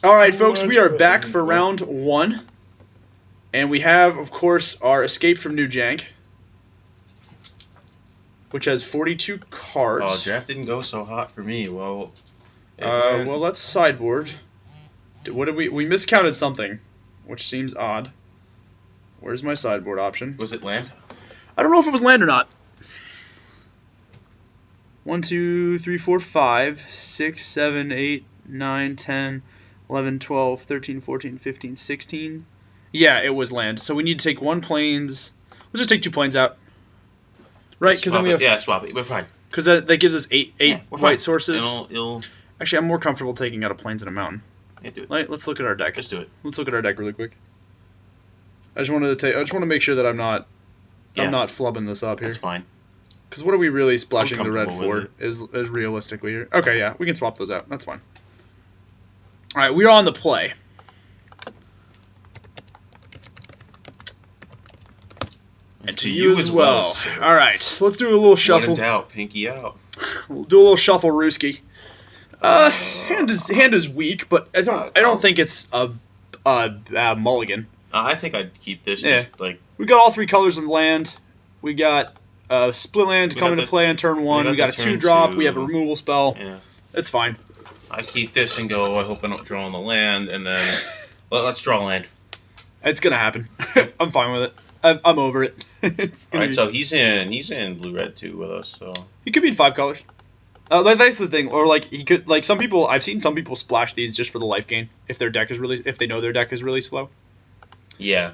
Alright, folks, we are back for round 1. And we have, of course, our Escape from New Jank, which has 42 cards. Oh, draft didn't go so hot for me. Well, well, let's sideboard. What did we miscounted something, which seems odd. Where's my sideboard option? Was it land? I don't know if it was land or not. 1, 2, 3, 4, 5, 6, 7, 8, 9, 10, 11, 12, 13, 14, 15, 16. Yeah, it was land. So we need to take 1 plains. Let's just take 2 plains out. Right, because then we have... Yeah, swap it. We're fine. Because that gives us 8 white sources. It'll... Actually, I'm more comfortable taking out a plains and a mountain. Yeah, do it. Let's look at our deck. Just do it. Let's look at our deck really quick. I just want to make sure that I'm not flubbing this up here. That's fine. Because what are we really splashing the red for is realistically here. Okay, yeah, we can swap those out. That's fine. All right, we are on the play. And to you as well. All right, so let's do a little shuffle. When in doubt, pinky out. We'll do a little shuffle, Rooski. Hand is weak, but I don't think it's a mulligan. I think I'd keep this. Yeah. Just like we got all 3 colors in land. We got split land coming to play on turn 1. We got a 2-drop. We have a removal spell. Yeah, it's fine. I keep this and go. I hope I don't draw on the land, and then let's draw land. It's gonna happen. I'm fine with it. I'm over it. Alright, so he's in blue-red too with us. So he could be in 5 colors. That's the thing, or like he could like some people. I've seen some people splash these just for the life gain if they know their deck is really slow. Yeah.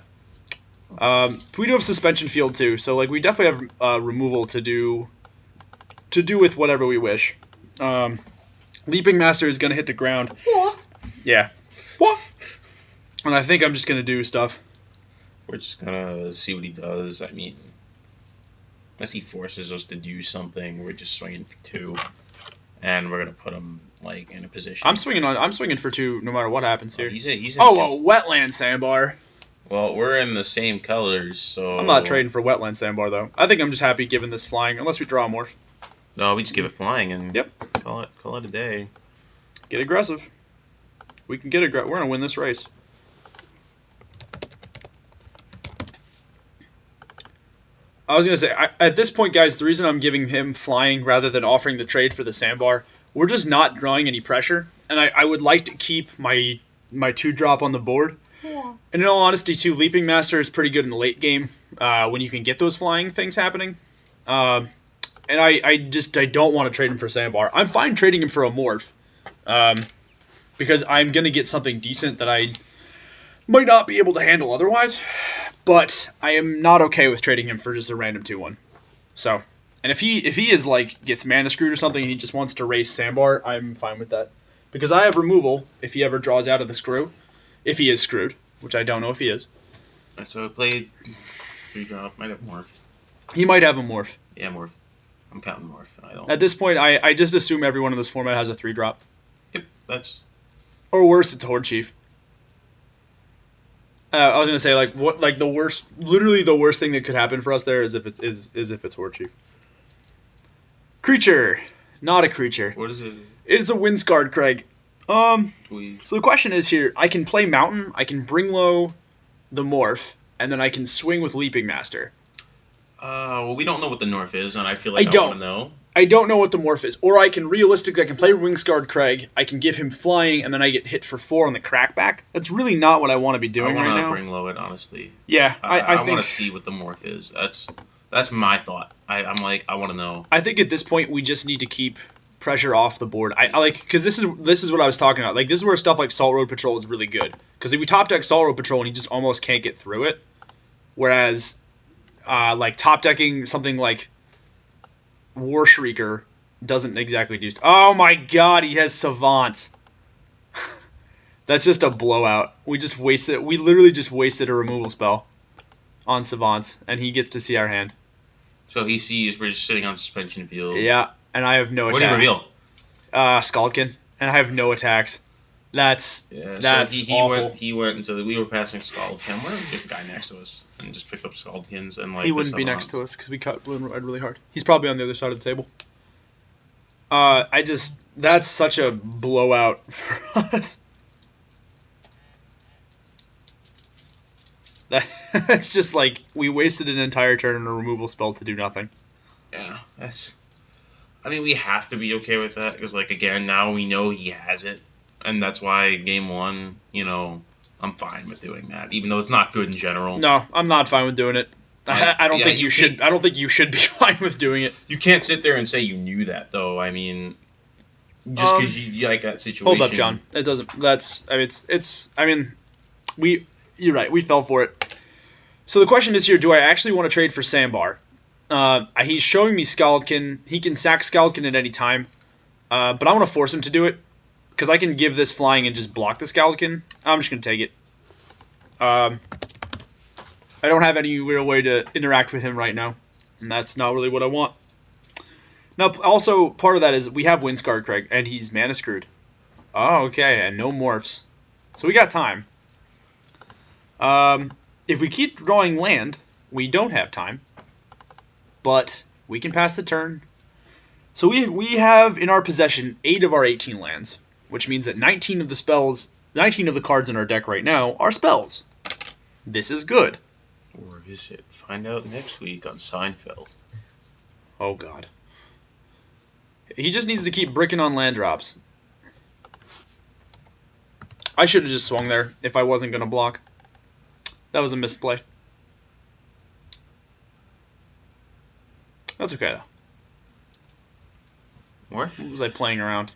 We do have suspension field too, so like we definitely have removal to do with whatever we wish. Leaping Master is gonna hit the ground. What? Yeah. What? And I think I'm just gonna do stuff. We're just gonna see what he does. I mean, unless he forces us to do something, we're just swinging for 2, and we're gonna put him like in a position. I'm swinging for 2 no matter what happens here. He's in a wetland sandbar. Well, we're in the same colors, so I'm not trading for wetland sandbar though. I think I'm just happy giving this flying, unless we draw a morph. No, we just give it flying and yep. Call it a day. Get aggressive. We can get aggressive. We're gonna win this race. I was going to say, at this point, guys, the reason I'm giving him flying rather than offering the trade for the sandbar, we're just not drawing any pressure, and I would like to keep my 2-drop on the board. Yeah. And in all honesty, too, Leaping Master is pretty good in the late game when you can get those flying things happening. And I don't want to trade him for sandbar. I'm fine trading him for a morph because I'm going to get something decent that I might not be able to handle otherwise. But I am not okay with trading him for just a random 2/1. So, and if he is like gets mana screwed or something and he just wants to race sandbar, I'm fine with that. Because I have removal if he ever draws out of the screw. If he is screwed, which I don't know if he is. Alright, so I played 3-drop, might have morph. He might have a morph. Yeah, morph. I'm counting morph. I don't. At this point, I just assume everyone in this format has a 3-drop. Yep, that's. Or worse, it's Horde Chief. I was gonna say literally the worst thing that could happen for us there is if it's Horde Chief. Creature, not a creature. What is it? It's a Windscarred Craig. So the question is here: I can play Mountain, I can bring low the morph, and then I can swing with Leaping Master. Well, we don't know what the morph is, and I feel like I want to know. I don't know what the morph is. Or I can play Wingscarred Craig, I can give him flying, and then I get hit for 4 on the crackback. That's really not what I want to be doing right now. I want to bring low it, honestly. Yeah, I think... I want to see what the morph is. That's my thought. I want to know. I think at this point, we just need to keep pressure off the board. Because this is what I was talking about. Like, this is where stuff like Salt Road Patrol is really good. Because if we top deck Salt Road Patrol and he just almost can't get through it, whereas, like, top decking something like War Shrieker doesn't exactly do... Oh my god, he has Savants. That's just a blowout. We literally just wasted a removal spell on Savants, and he gets to see our hand. So he sees we're just sitting on suspension field. Yeah, and I have no attack. What do you reveal? Scaldkin, and I have no attacks. That's awful. He went until we were passing Scaldkin. Where was the guy next to us? And just picked up Scaldkins and like. He wouldn't be next to us because we cut blue and red really hard. He's probably on the other side of the table. That's such a blowout for us. That's just like we wasted an entire turn on a removal spell to do nothing. Yeah, that's. I mean, we have to be okay with that because, like, again, now we know he has it, and that's why game 1, you know, I'm fine with doing that, even though it's not good in general. No, I'm not fine with doing it. I don't think you should. I don't think you should be fine with doing it. You can't sit there and say you knew that, though. I mean, just because you like that situation. Hold up, John. It doesn't. That's. I mean, it's. I mean, we. You're right. We fell for it. So the question is here: do I actually want to trade for Sandbar? He's showing me Skaldkin. He can sack Skaldkin at any time, but I want to force him to do it because I can give this flying and just block the Skaldkin. I'm just gonna take it. I don't have any real way to interact with him right now, and that's not really what I want. Now, also, part of that is we have Windscarred Craig, and he's mana screwed. Oh, okay, and no morphs. So we got time. If we keep drawing land, we don't have time, but we can pass the turn. So we have in our possession 8 of our 18 lands, which means that 19 of the cards in our deck right now are spells. This is good. Or is it? Find out next week on Seinfeld. Oh, God. He just needs to keep bricking on land drops. I should have just swung there if I wasn't going to block. That was a misplay. That's okay, though. What? What was I playing around?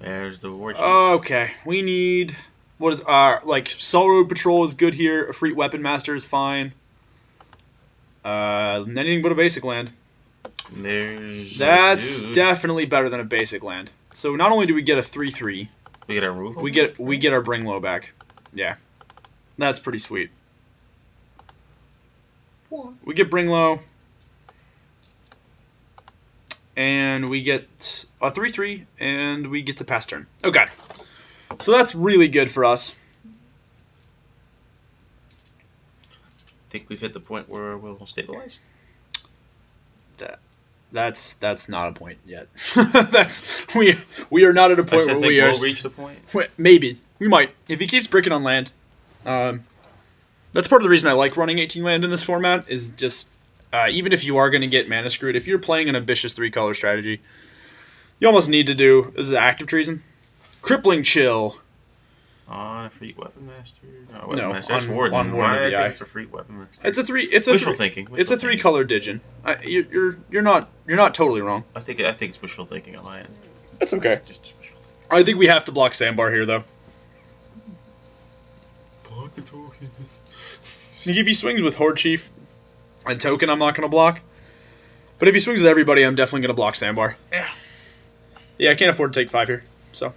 There's the war chief. Okay, we need... What is our... Like, Soul Road Patrol is good here. A Freet Weapon Master is fine. Anything but a basic land. That's definitely better than a basic land. So not only do we get a 3/3... We get our roof? We get our Bring Low back. Yeah. That's pretty sweet. We get Bring Low. And we get a 3/3, and we get to pass turn. Okay. So that's really good for us. I think we've hit the point where we'll stabilize. That's not a point yet. we are not at a point where we are. We'll reach the point. Maybe we might if he keeps bricking on land. That's part of the reason I like running 18 land in this format. Is just even if you are going to get mana screwed, if you're playing an ambitious 3-color strategy, you almost need to do this is active treason, crippling chill. On a Freet Weapon Master? No, Master. That's Warden. On Warden of the Eye. It's a Freet Weapon Master. It's a wishful thinking. It's a 3-color Digin. You're not totally wrong. I think it's wishful thinking on my end. That's okay. Just wishful thinking. I think we have to block Sandbar here, though. Block the token. If he swings with Horde Chief and Token, I'm not going to block. But if he swings with everybody, I'm definitely going to block Sandbar. Yeah. Yeah, I can't afford to take 5 here, so.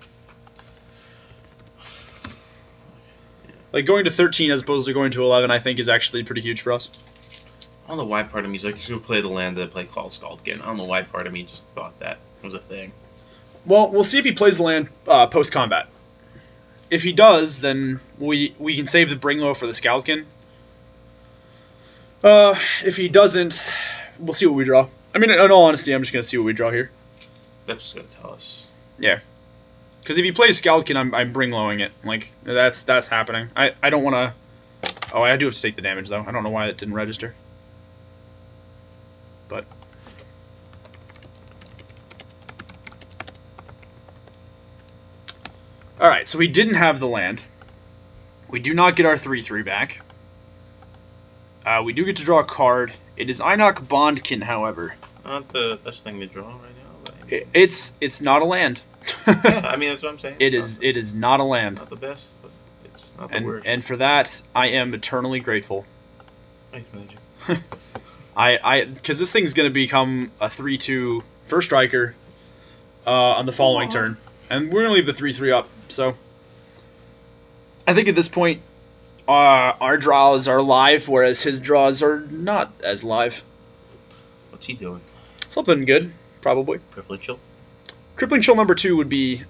Like, going to 13 as opposed to going to 11, I think, is actually pretty huge for us. I don't know why part of me is like, you should play the land that play called Skaldkin. I don't know why part of me just thought that was a thing. Well, we'll see if he plays the land post-combat. If he does, then we can save the Bring Low for the Skaldkin. If he doesn't, we'll see what we draw. I mean, in all honesty, I'm just going to see what we draw here. That's just going to tell us. Yeah. Because if he plays Skaldkin, I'm Bring Lowing it. Like, that's happening. I don't want to... Oh, I do have to take the damage, though. I don't know why it didn't register. But... Alright, so we didn't have the land. We do not get our 3/3 back. We do get to draw a card. It is Einok Bondkin, however. Not the best thing to draw right now. But I mean, it's not a land. yeah, I mean, that's what I'm saying. It is not a land. Not the best, but it's not the worst. And for that, I am eternally grateful. Thanks, Magic. Because this thing's going to become a 3/2 first striker on the following turn. And we're going to leave the 3/3 up, so... I think at this point, our draws are live, whereas his draws are not as live. What's he doing? Something good, probably. Crippling Chill? Crippling Chill number 2 would be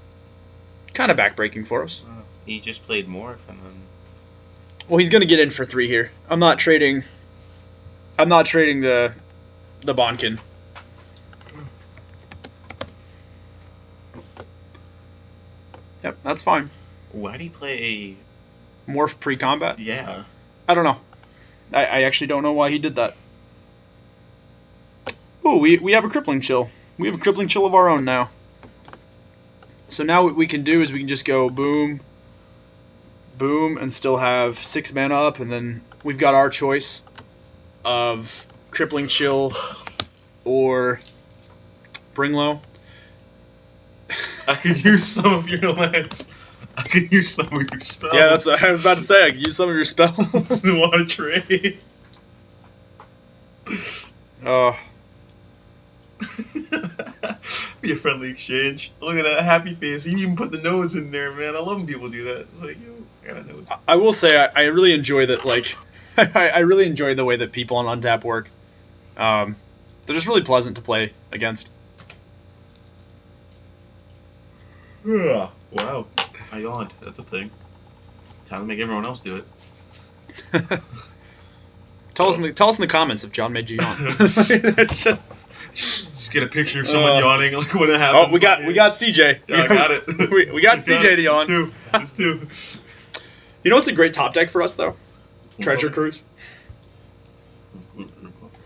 kind of backbreaking for us. He just played Morph, and then... Well, he's going to get in for 3 here. I'm not trading the Bonkin. Yep, that's fine. Why do you play Morph pre-combat? Yeah. I don't know. I actually don't know why he did that. Ooh, we have a crippling chill. We have a crippling chill of our own now. So now what we can do is we can just go boom, boom, and still have 6 mana up, and then we've got our choice of crippling chill or bring low. I could use some of your lands. I could use some of your spells. Yeah, that's what I was about to say. I could use some of your spells. Want to trade? Oh. Be a friendly exchange. Look at that happy face. He even put the nose in there, man. I love when people do that. It's like, yo, I got a nose. I will say I really enjoy that. Like, I really enjoy the way that people on Untap work. They're just really pleasant to play against. Wow. I yawned. That's a thing. Time to make everyone else do it. Tell us in the comments if John made you yawn. Just get a picture of someone yawning, like when it happens. Oh, we got CJ. Yeah, I got it. we got CJ to yawn. There's two. You know what's a great top deck for us though? Treasure Cruise.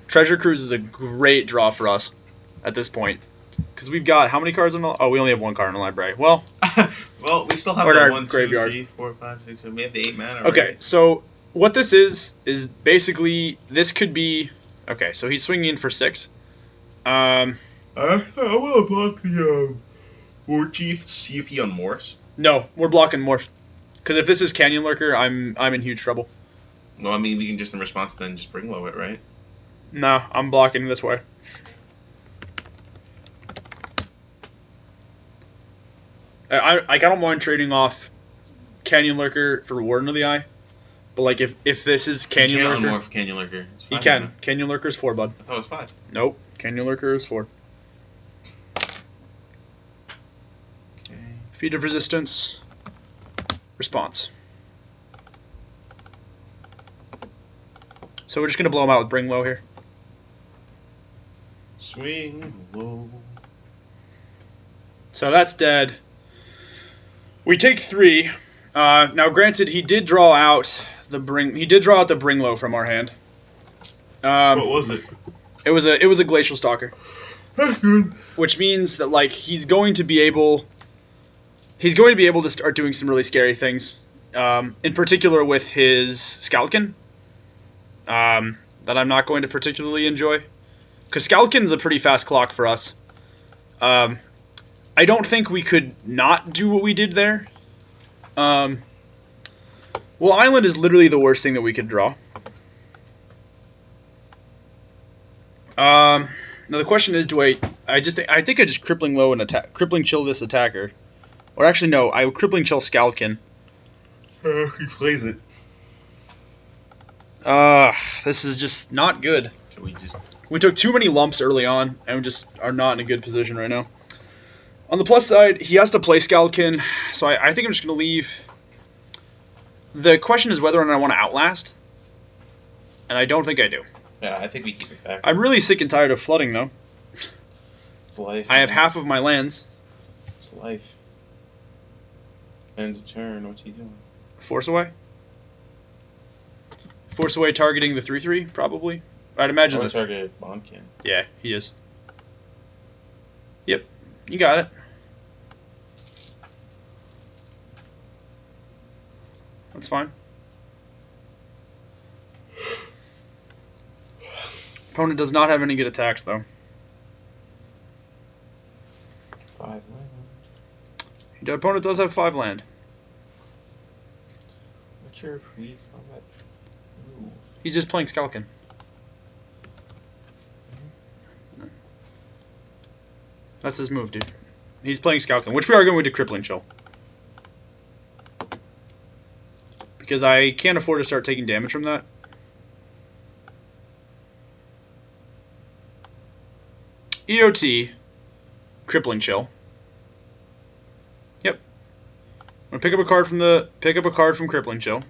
Treasure Cruise is a great draw for us at this point. Because we've got how many cards in the... Oh, we only have 1 card in the library. Well... well, we still have our the 1, 2, graveyard. 3, 4, 5, 6, 7. We have the 8 mana. Right? Okay, so what this is basically... This could be... Okay, so he's swinging in for 6. I want to block the War Chief, see if he unmorphs. No, we're blocking morph. Because if this is Canyon Lurker, I'm in huge trouble. Well, I mean, we can just in response then just bring low it, right? No, I'm blocking this way. I don't mind trading off Canyon Lurker for Warden of the Eye, but like if this is Canyon Lurker, you can't unmorph Canyon Lurker. He can. Mana. Canyon Lurker's 4, bud. I thought it was 5. Nope, Canyon Lurker is 4. Okay. Feat of Resistance. Response. So we're just gonna blow him out with Bring Low here. Swing low. So that's dead. We take 3. Now, granted, he did draw out the Bring Low from our hand. What was it? It was a Glacial Stalker. That's good. Which means that like he's going to be able to start doing some really scary things. In particular with his Skalkin. That I'm not going to particularly enjoy. Because Skalkin's a pretty fast clock for us. I don't think we could not do what we did there. Well, Island is literally the worst thing that we could draw. Now the question is, I think I just crippling low and crippling chill this attacker, or actually no, I would crippling chill Skalkin. He plays it. This is just not good. So we took too many lumps early on, and we just are not in a good position right now. On the plus side, he has to play Skalkin, so I think I'm just going to leave. The question is whether or not I want to Outlast, and I don't think I do. Yeah, I think we keep it back. I'm really sick and tired of flooding, though. It's life. I have half of my lands. It's life. End of turn, what's he doing? Force away? Force away targeting the 3/3, probably. I'd imagine this. Target Bombkin. Yeah, he is. Yep, you got it. That's fine. Opponent does not have any good attacks, though. 5 land. The opponent does have 5 land. What's your pre-combat move? He's just playing Skalkin. That's his move, dude. He's playing Skalkin, which we are going to Crippling Chill. Because I can't afford to start taking damage from that. EOT, Crippling Chill. Yep. I'm gonna pick up a card from Crippling Chill,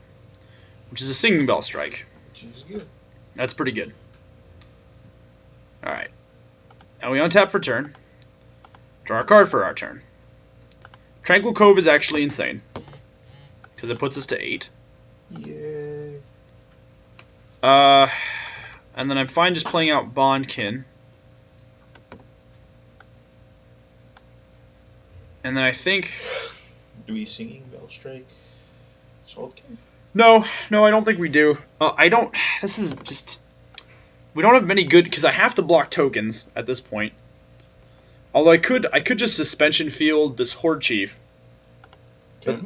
which is a Singing Bell Strike. Which is good. That's pretty good. All right. Now we untap for turn. Draw a card for our turn. Tranquil Cove is actually insane because it puts us to 8. Yay. And then I'm fine just playing out Bondkin. And then I think... Do we Singing Bell Strike Saltkin? No, I don't think we do. I don't... This is just... We don't have many good... Because I have to block tokens at this point. Although I could just Suspension Field this Horde Chief. But,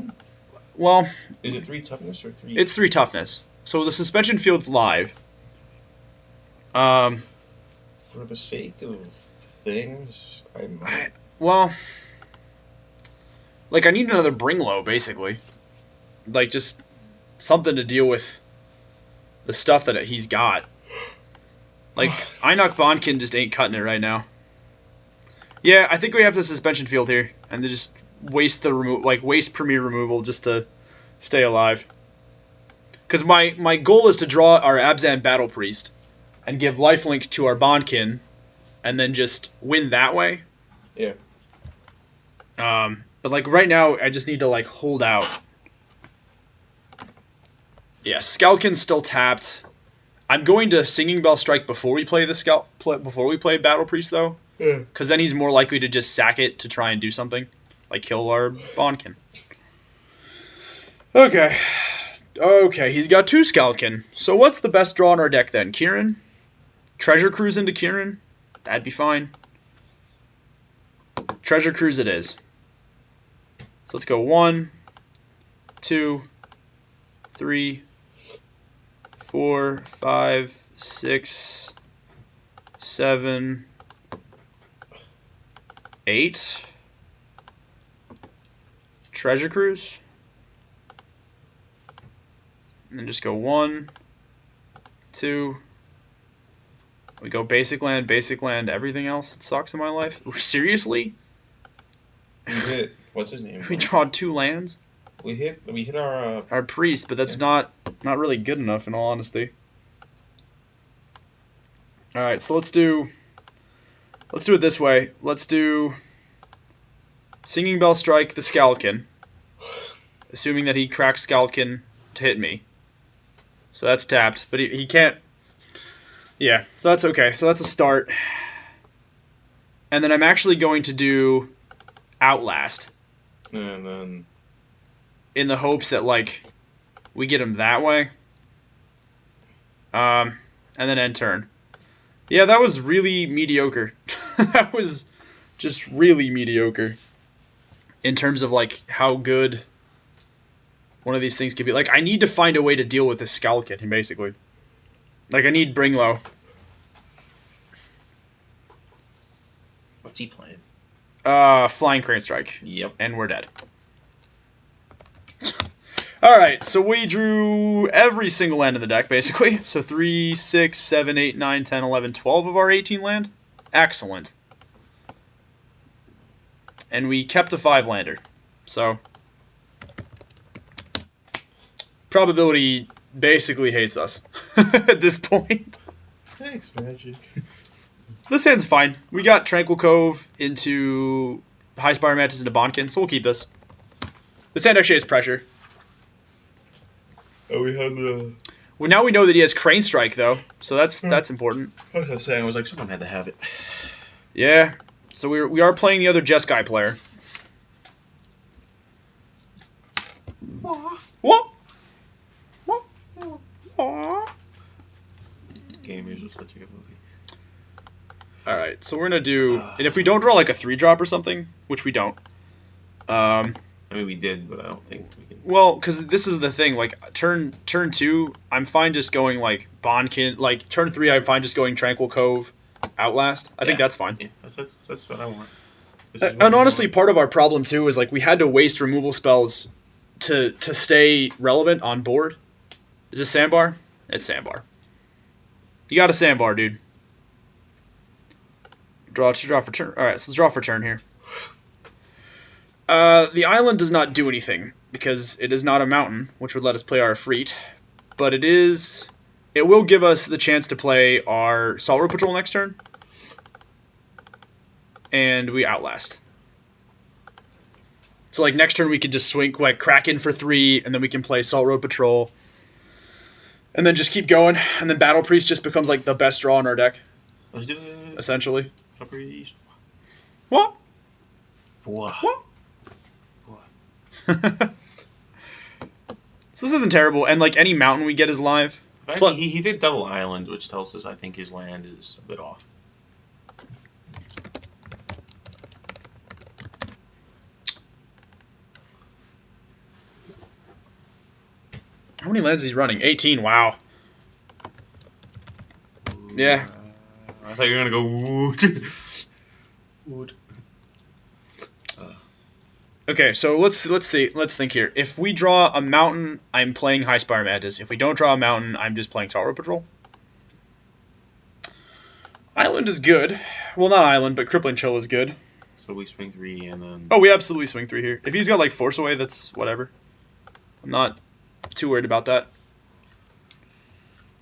well... Is it 3 toughness or 3... It's 3 toughness. So the Suspension Field's live. For the sake of things, well... Like, I need another Bring Low, basically. Like, just something to deal with the stuff that he's got. Like, Einok Bondkin just ain't cutting it right now. Yeah, I think we have to Suspension Field here. And then just waste the waste Premier Removal just to stay alive. Because my goal is to draw our Abzan Battle Priest and give lifelink to our Bondkin and then just win that way. Yeah. But, like, right now, I just need to, like, hold out. Yeah, Skalkin's still tapped. I'm going to Singing Bell Strike before we play before we play Battle Priest, though. Yeah. Because then he's more likely to just sack it to try and do something. Like, kill our Bondkin. Okay. Okay, he's got 2 Skalkin. So what's the best draw in our deck, then? Kieran? Treasure Cruise into Kieran? That'd be fine. Treasure Cruise it is. So let's go 1, 2, 3, 4, 5, 6, 7, 8. Treasure Cruise. And then just go 1, 2. We go basic land, everything else that sucks in my life. Seriously? We hit, what's his name? We draw 2 lands? We hit our priest, but that's not really good enough in all honesty. Alright, so let's do it this way. Let's do Singing Bell Strike the Skalkin. Assuming that he cracks Skalkin to hit me. So that's tapped, but he can't. Yeah, so that's okay. So that's a start. And then I'm actually going to do Outlast. And then... In the hopes that, like, we get him that way. And then end turn. Yeah, that was really mediocre. That was just really mediocre. In terms of, like, how good one of these things could be. Like, I need to find a way to deal with this Skalkin, basically. Like, I need Bring Low. What's he playing? Flying Crane Strike. Yep. And we're dead. Alright, so we drew every single land in the deck, basically. So 3, 6, 7, 8, 9, 10, 11, 12 of our 18 land. Excellent. And we kept a 5-lander. So, probability basically hates us at this point. Thanks, Magic. This hand's fine. We got Tranquil Cove into High Spire Mantis into Bondkin, so we'll keep this. This hand actually has pressure. Oh, we had the... Well, now we know that he has Crane Strike, though, so that's important. I was gonna say, I was like, someone had to have it. Yeah, so we are playing the other Jeskai player. What? Gamers are such a good movie. Alright, so we're going to do... And if we don't draw like a 3-drop or something, which we don't. I mean, we did, but I don't think we can... Well, because this is the thing. Like, turn 2, I'm fine just going, like, Bondkin. Like, turn 3, I'm fine just going Tranquil Cove, Outlast. I think that's fine. Yeah, that's what I want. And honestly, part of our problem, too, is, like, we had to waste removal spells to stay relevant on board. Is this Sandbar? It's Sandbar. You got a Sandbar, dude. Draw for turn. Alright, so let's draw for turn here. The island does not do anything, because it is not a mountain, which would let us play our Freet. But it will give us the chance to play our Salt Road Patrol next turn. And we Outlast. So, like, next turn we could just swing, like, Kraken for 3, and then we can play Salt Road Patrol. And then just keep going, and then Battle Priest just becomes like the best draw in our deck, Let's do it. essentially. Priest. What? What? So this isn't terrible, and like any mountain we get is live. He did double island, which tells us I think his land is a bit off. How many lands is he running? 18, wow. Yeah. I thought you were gonna go wood. Wood. Okay, so let's think here. If we draw a mountain, I'm playing High Spire Mantis. If we don't draw a mountain, I'm just playing Salt Road Patrol. Island is good. Well, not Island, but Crippling Chill is good. So we swing 3 and then... Oh, we absolutely swing 3 here. If he's got like Force Away, that's whatever. I'm not too worried about that.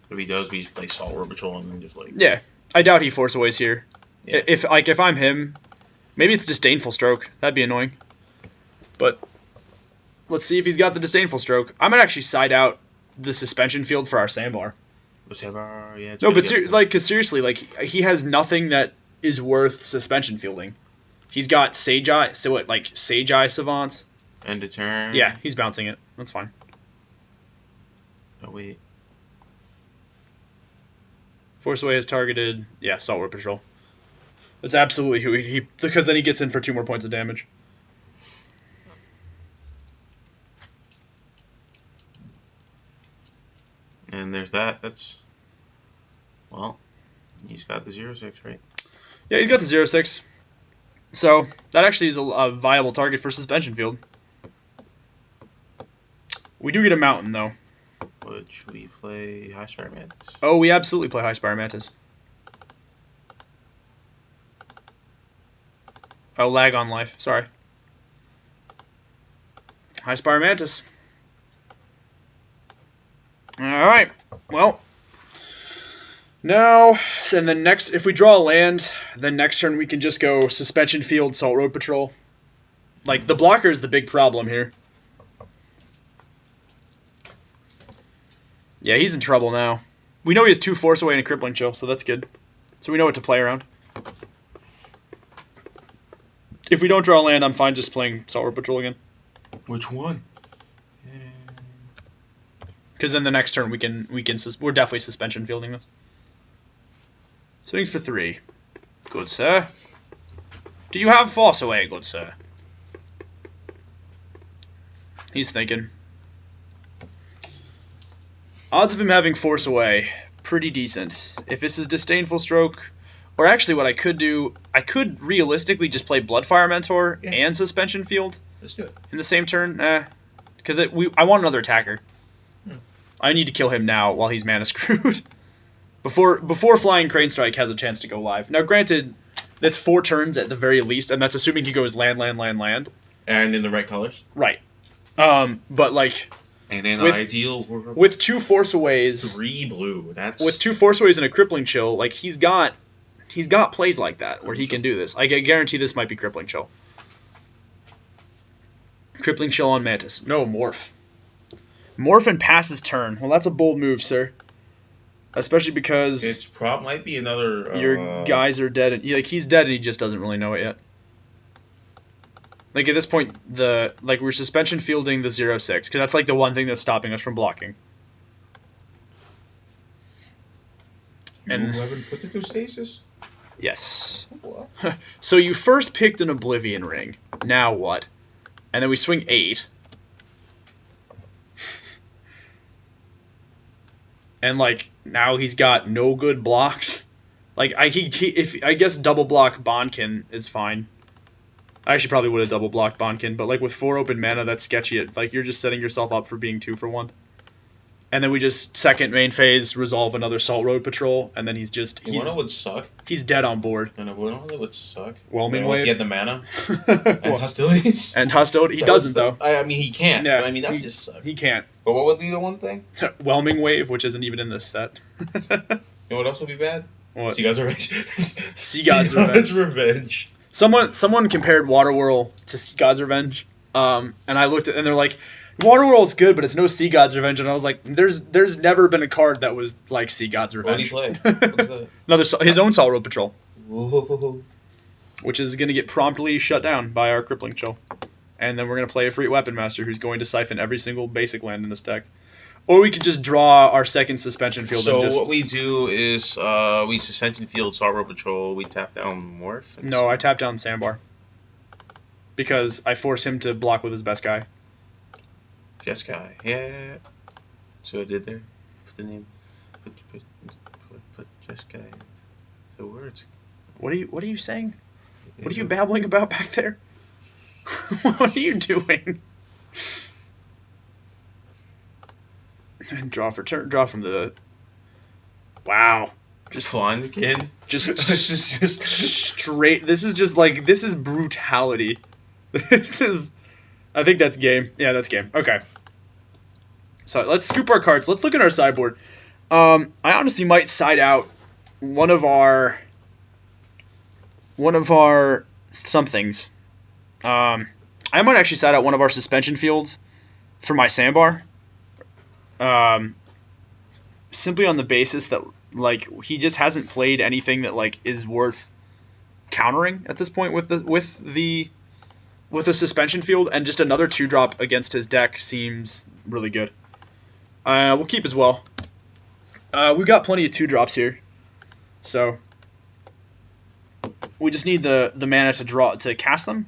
If he does, we just play Salt Road Patrol and then just like... Yeah, I doubt he Force Aways here. Yeah. If I'm him, maybe it's Disdainful Stroke. That'd be annoying. But let's see if he's got the Disdainful Stroke. I might actually side out the Suspension Field for our Sandbar. Yeah, No, but cause seriously, like he has nothing that is worth Suspension Fielding. He's got Sage Eye, so what, like Sage Eye Savants? End of turn. Yeah, he's bouncing it. That's fine. Oh wait. Force Away is targeted. Yeah, Salt Road Patrol. That's absolutely who he because then he gets in for 2 more points of damage. And there's that. That's... Well, he's got the 0/6, right? Yeah, he's got the 0/6. So, that actually is a viable target for Suspension Field. We do get a mountain, though. Which we play High Spire Mantis. Oh, we absolutely play High Spire Mantis. Oh, lag on life. Sorry. High Spire Mantis. Alright. Well. Now, and then next, if we draw a land, then next turn we can just go Suspension Field, Salt Road Patrol. Like, the blocker is the big problem here. Yeah, he's in trouble now. We know he has 2 Force Away and a Crippling Chill, so that's good. So we know what to play around. If we don't draw a land, I'm fine just playing Salt Road Patrol again. Which one? Because then the next turn we're definitely Suspension Fielding this. Swings for 3. Good sir. Do you have Force Away, good sir? He's thinking. Odds of him having Force Away, pretty decent. If this is Disdainful Stroke, or actually what I could do, I could realistically just play Bloodfire Mentor and Suspension Field. Let's do it. In the same turn. Because I want another attacker. I need to kill him now while he's mana screwed. Before Flying Crane Strike has a chance to go live. Now, granted, that's 4 turns at the very least, and that's assuming he goes land. And in the right colors. Right. But like... And in the ideal world... With 2 Force Aways... 3 blue, that's... With 2 Force Aways and a Crippling Chill, like, he's got plays like that where he can do this. I guarantee this might be Crippling Chill. Crippling Chill on Mantis. No, Morph. Morph and pass his turn. Well, that's a bold move, sir. Especially because... It might be another... your guys are dead. And, he's dead and he just doesn't really know it yet. Like, at this point, we're Suspension Fielding the 0/6, because that's, like, the one thing that's stopping us from blocking. And you haven't put it through stasis? Yes. What? So you first picked an Oblivion Ring. Now what? And then we swing 8. And, like, now he's got no good blocks. Like, I guess double block Bonkin is fine. I actually probably would have double blocked Bonkin, but, like, with 4 open mana, that's sketchy. Like, you're just setting yourself up for being 2 for 1. And then we just, second main phase, resolve another Salt Road Patrol, and then he's just... You wanna know what would suck? He's dead on board. And what would suck? Whelming Wave? He had the mana. And hostilities. And hostility. He doesn't, though. I mean, he can't. Yeah, but, I mean, that would just suck. He can't. But what would be the one thing? Whelming Wave, which isn't even in this set. You know what else would be bad? What? Sea God's Revenge. Sea God's Revenge. Someone compared Water Whirl to Sea God's Revenge, and I looked at and they're like, Waterworld's good, but it's no Sea God's Revenge, and I was like, there's never been a card that was like Sea God's Revenge. What did he play? What's that? His own Salt Road Patrol, Whoa. which is going to get promptly shut down by our Crippling Chill. And then we're going to play a Free Weapon Master who's going to siphon every single basic land in this deck. Or we could just draw our second Suspension Field. So and just... what we do is we Suspension Field, Salt Road Patrol, we tap down Morph. No, I tap down Sandbar. Because I force him to block with his best guy. Jeskai. Yeah. So I did there. Put the name. Put Jeskai. The words. What are you saying? What are you babbling about back there? What are you doing? Draw for turn. Draw from the. Wow. Just flying the kid. Just straight. This is brutality. This is. I think that's game. Yeah, that's game. Okay. So let's scoop our cards. Let's look at our sideboard. I honestly might side out one of our somethings. I might actually side out one of our Suspension Fields for my Sandbar. Simply on the basis that like he just hasn't played anything that like is worth countering at this point with the Suspension Field, and just another 2-drop against his deck seems really good. We'll keep as well. We've got plenty of 2-drops here, so we just need the mana to cast them.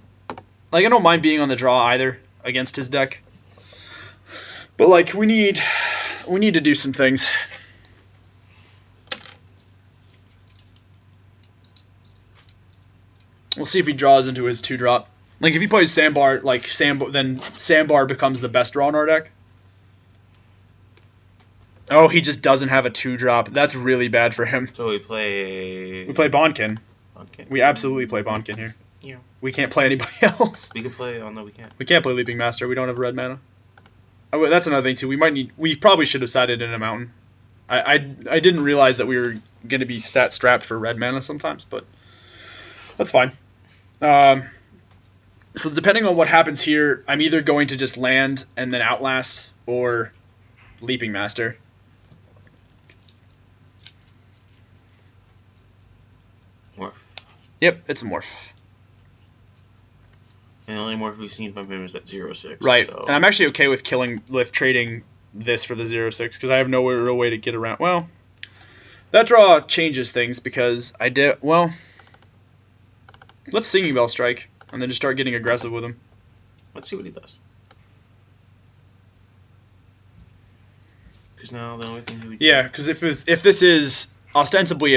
Like, I don't mind being on the draw either against his deck, but like we need to do some things. We'll see if he draws into his 2-drop. Like, if he plays Sandbar, then Sandbar becomes the best draw in our deck. Oh, he just doesn't have a 2-drop. That's really bad for him. So we play Bondkin. Bondkin. We absolutely play Bondkin here. Yeah. We can't play anybody else. We can play. Oh no, we can't. We can't play Leaping Master. We don't have red mana. Oh, that's another thing too. We probably should have sided in a mountain. I didn't realize that we were going to be stat strapped for red mana sometimes, but that's fine. So depending on what happens here, I'm either going to just land and then Outlast or Leaping Master. Morph. Yep, it's a morph. And the only morph we've seen from him is that 0/6. Right, so. and I'm actually okay with trading this for the 0/6 because I have no real way to get around. Well, that draw changes things because I did. Well, let's Singing Bell Strike and then just start getting aggressive with him. Let's see what he does. Because now the only thing because if this is ostensibly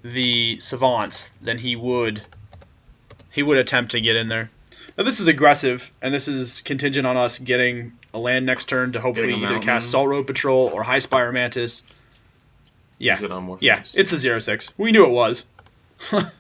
the Savants, then he would attempt to get in there. Now this is aggressive, and this is contingent on us getting a land next turn to hopefully either cast Salt Road Patrol or High Spire Mantis. Yeah, it's the 0/6. We knew it was.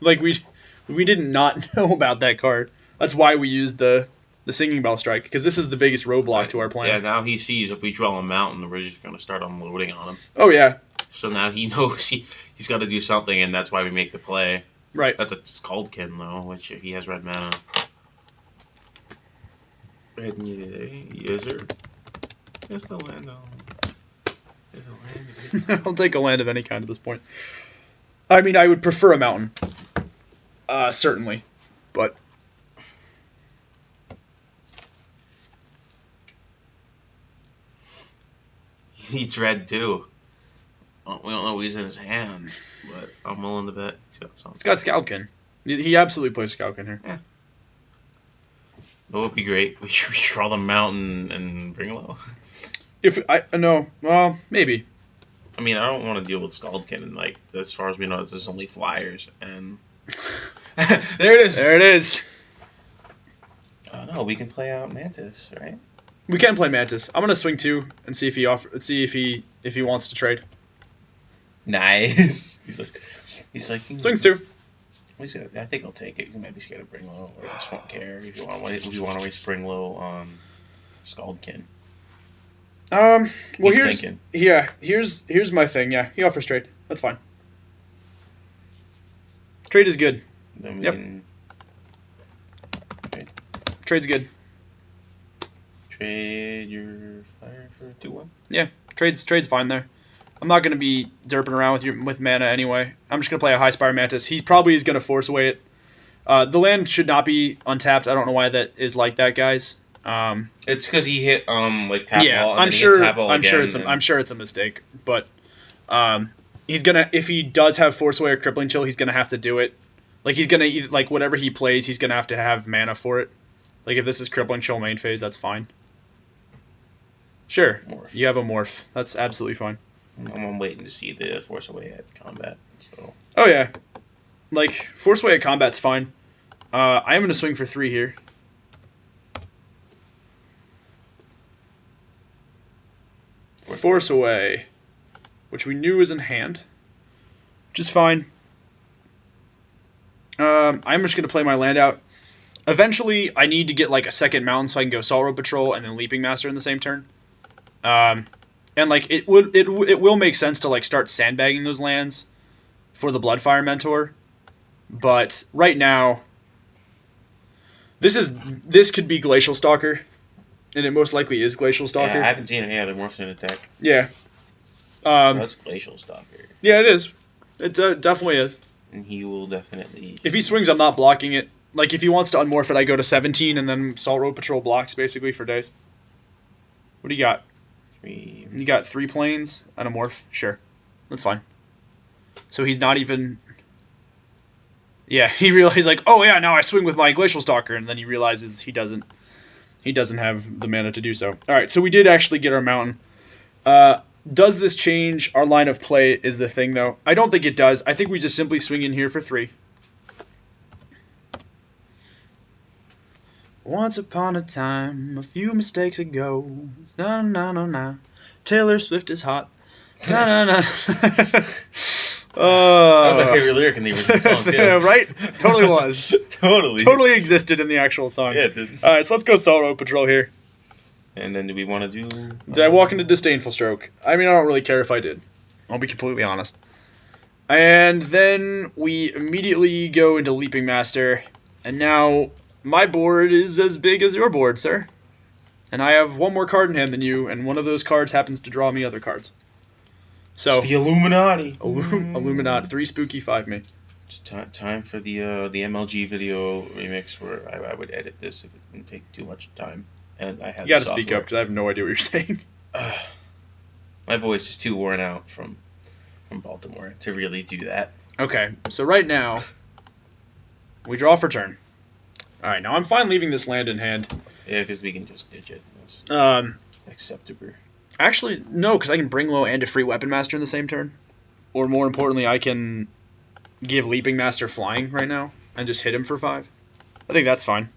Like we did not know about that card. That's why we used the Singing Bell Strike, because this is the biggest roadblock to our plan. Yeah, now he sees if we draw a mountain, we're just going to start unloading on him. Oh yeah. So now he knows he's got to do something, and that's why we make the play. Right. That's a Skuldkin, though, which he has red mana. Red user. Just the land on. I'll take a land of any kind at this point. I mean, I would prefer a mountain. Certainly. But he needs red, too. We don't know who's in his hand, but I'm willing to bet. It's got Skuldkin. He absolutely plays Skuldkin here. Yeah. That would be great. We should draw the mountain and bring low. Well, maybe. I mean, I don't want to deal with Skuldkin, and like as far as we know, this is only flyers. And there it is. There it is. Oh no, we can play out Mantis, right? We can play Mantis. I'm gonna swing 2 and see if he wants to trade. Nice. He's like swings 2. I think I'll take it. He might be scared of bring low, or just won't care if you want to waste bring low on Skuldkin. Well, He's here's my thing. Yeah, he offers trade. That's fine. Trade is good. Yep. Trade's good. trade your fire for 2/1. Yeah, trade's fine there. I'm not going to be derping around with mana anyway. I'm just going to play a High Spire Mantis. He probably is going to force away it. The land should not be untapped. I don't know why that is like that, guys. It's because he hit like tap yeah, ball. And I'm then sure. He hit tap ball I'm again, sure it's. I'm sure it's a mistake. But he's gonna. If he does have force away or crippling chill, he's gonna have to do it. Like he's gonna like whatever he plays, he's gonna have mana for it. Like if this is crippling chill main phase, that's fine. Sure, Morph. you have a morph. That's absolutely fine. I'm waiting to see the force away at combat. So. Oh yeah, like force away at combat's fine. I am gonna swing for 3 here. Force away, which we knew was in hand, which is fine. I'm just gonna play my land out. Eventually, I need to get like a second mountain so I can go Salt Road Patrol and then Leaping Master in the same turn. And like it will make sense to like start sandbagging those lands for the Bloodfire Mentor, but right now this could be Glacial Stalker, and it most likely is Glacial Stalker. Yeah, I haven't seen any other morphs in attack. Yeah. So that's Glacial Stalker. Yeah, it is. It definitely is. And he will definitely. If he swings, I'm not blocking it. Like if he wants to unmorph it, I go to 17 and then Salt Road Patrol blocks basically for days. What do you got? 3. You got 3 planes and a morph. Sure, that's fine. So he's not even. Yeah, he realizes like, oh yeah, now I swing with my Glacial Stalker, and then he realizes he doesn't have the mana to do so. All right, so we did actually get our mountain. Does this change our line of play is the thing, though? I don't think it does. I think we just simply swing in here for 3. Once upon a time, a few mistakes ago, na na na na, Taylor Swift is hot. Na na na. That was my favorite lyric in the original song, too. Yeah, right? Totally was. Totally existed in the actual song. Yeah, it did. All right, so let's go Salt Road Patrol here. And then do we want to do... Did I walk into Disdainful Stroke? I mean, I don't really care if I did. I'll be completely honest. And then we immediately go into Leaping Master. And now my board is as big as your board, sir. And I have one more card in hand than you, and one of those cards happens to draw me other cards. So it's the Illuminati. Illuminati. 3 spooky, 5 me. It's time for the MLG video remix where I would edit this if it didn't take too much time. And I have. You got to speak up because I have no idea what you're saying. My voice is too worn out from Baltimore to really do that. Okay, so right now we draw for turn. All right, now I'm fine leaving this land in hand. Yeah, because we can just ditch it. That's acceptable. Actually, no, because I can bring low and a free Weapon Master in the same turn. Or more importantly, I can give Leaping Master flying right now and just hit him for 5. I think that's fine.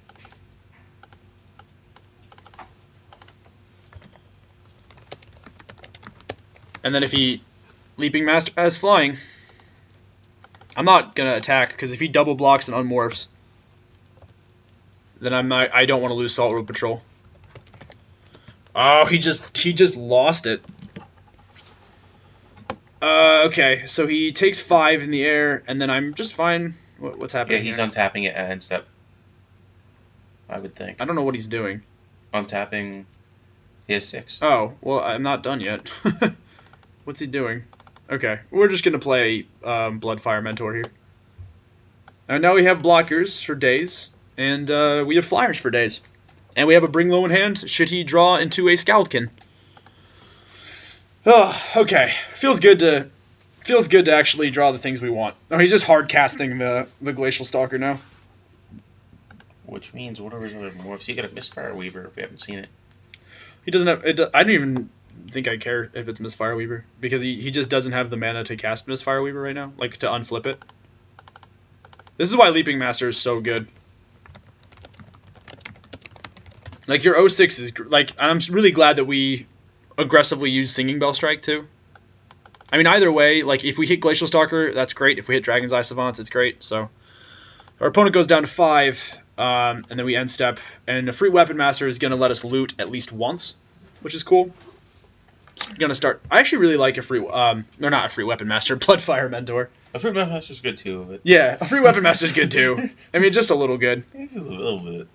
And then if he Leaping Master has flying, I'm not going to attack, because if he double blocks and unmorphs, then I don't want to lose Salt Road Patrol. Oh, he just lost it. Okay, so he takes 5 in the air, and then I'm just fine. What's happening? Yeah, he's here? untapping it at end step. I would think. I don't know what he's doing. Untapping. He has 6. Oh, well, I'm not done yet. What's he doing? Okay, we're just gonna play Bloodfire Mentor here. And now we have blockers for days, and we have flyers for days. And we have a Bring Low in hand, should he draw into a Scaldkin. Oh, okay. Feels good to actually draw the things we want. Oh, he's just hard casting the Glacial Stalker now. Which means what are his other morphs? You got a Misfire Weaver if we haven't seen it. He doesn't have it. I don't even think I care if it's Misfire Weaver, because he just doesn't have the mana to cast Misfire Weaver right now, like to unflip it. This is why Leaping Master is so good. Like, your 06 is, like, I'm really glad that we aggressively use Singing Bell Strike, too. I mean, either way, like, if we hit Glacial Stalker, that's great. If we hit Dragon's Eye Savants, it's great. So, our opponent goes down to 5, and then we end step. And a free Weapon Master is going to let us loot at least once, which is cool. It's going to start. I actually really like a free, or not a free Weapon Master, Bloodfire Mentor. A free Weapon Master's good, too. But... Yeah, a free Weapon Master's good, too. I mean, just a little good. Just a little bit.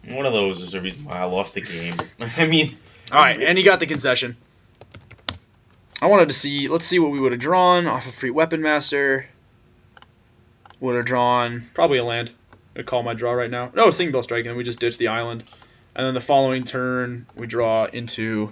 One of those is the reason why I lost the game. I mean... Alright, and he got the concession. I wanted to see... Let's see what we would have drawn off a free Weapon Master. Would have drawn... Probably a land. I'm going to call my draw right now. No, Singing Bell Strike, and then we just ditch the island. And then the following turn, we draw into...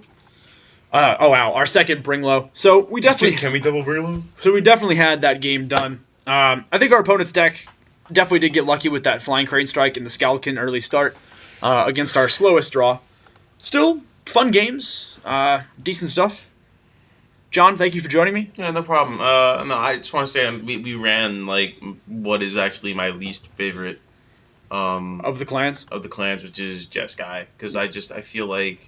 oh, wow. Our second Bring Low. So we definitely... Can we double Bring Low? So we definitely had that game done. I think our opponent's deck definitely did get lucky with that Flying Crane Strike and the Scalcan early start against our slowest draw. Still, fun games. Decent stuff. John, thank you for joining me. Yeah, no problem. No, I just want to say we ran, like, what is actually my least favorite... of the clans? Of the clans, which is Jeskai. Because I feel like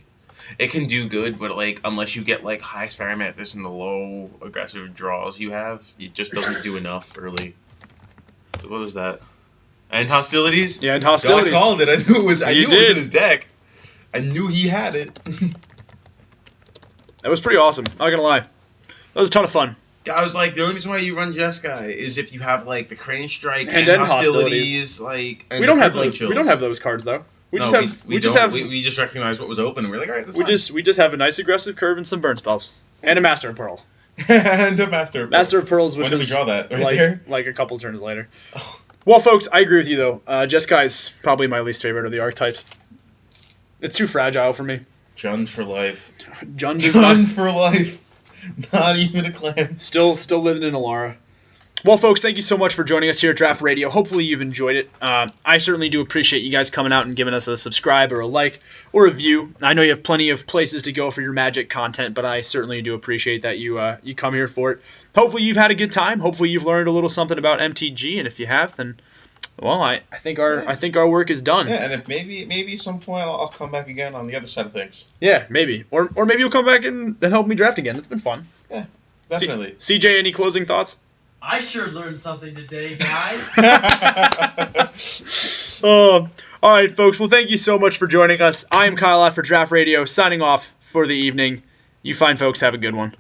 it can do good, but, like, unless you get, like, high Sparamantis and the low aggressive draws you have, it just doesn't do enough early. What was that? And Hostilities? Yeah, and Hostilities. God called it. I knew it was. I knew did. It was in his deck. I knew he had it. That was pretty awesome. Not gonna lie. That was a ton of fun. I was like, the only reason why you run Jeskai is if you have like the Crane Strike and Hostilities. Like, and we don't have those. We don't have those cards though. We just recognized what was open, and we're like, all right, that's fine. We just have a nice aggressive curve and some burn spells and a Master of Pearls. And a Master of Pearls. Master of Pearls, which when did we draw that? Right there? Like a couple turns later. Oh. Well, folks, I agree with you though. Jeskai's probably my least favorite of the archetypes. It's too fragile for me. Jund for life. Jund for life. Not even a clan. Still living in Alara. Well, folks, thank you so much for joining us here at Draft Radio. Hopefully you've enjoyed it. I certainly do appreciate you guys coming out and giving us a subscribe or a like or a view. I know you have plenty of places to go for your Magic content, but I certainly do appreciate that you come here for it. Hopefully you've had a good time. Hopefully you've learned a little something about MTG, and if you have, then well, I think our work is done. Yeah, and if maybe some point I'll come back again on the other side of things. Yeah, maybe, or maybe you'll come back and help me draft again. It's been fun. Yeah, definitely. CJ, any closing thoughts? I sure learned something today, guys. All right, folks. Well, thank you so much for joining us. I am Kyle Ott for Draft Radio, signing off for the evening. You fine folks have a good one.